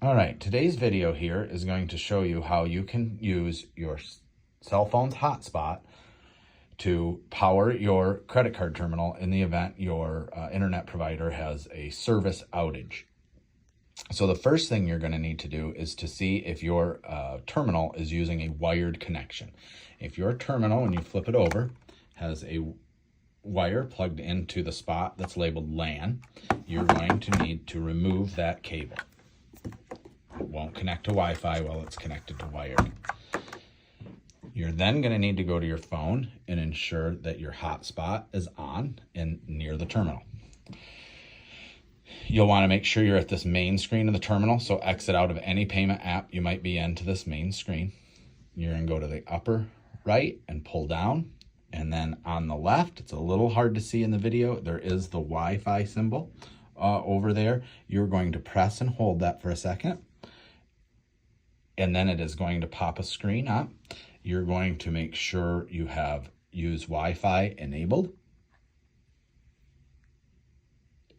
All right, today's video here is going to show you how you can use your cell phone's hotspot to power your credit card terminal in the event your internet provider has a service outage. So the first thing you're going to need to do is to see if your terminal is using a wired connection. If your terminal, when you flip it over, has a wire plugged into the spot that's labeled LAN, you're going to need to remove that cable. It won't connect to Wi-Fi while it's connected to wired. You're then going to need to go to your phone and ensure that your hotspot is on and near the terminal. You'll want to make sure you're at this main screen of the terminal, so exit out of any payment app you might be in to this main screen. You're going to go to the upper right and pull down, and then on the left, it's a little hard to see in the video, there is the Wi-Fi symbol over there. You're going to press and hold that for a second, and then it is going to pop a screen up. You're going to make sure you have use Wi-Fi enabled.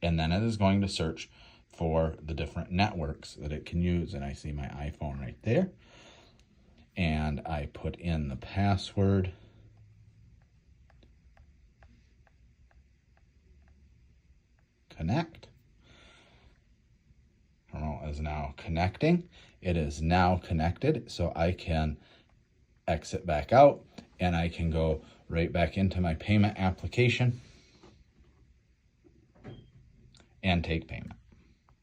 And then it is going to search for the different networks that it can use. And I see my iPhone right there. And I put in the password. Connect. Terminal is now connecting. It is now connected, so I can exit back out and I can go right back into my payment application and take payment.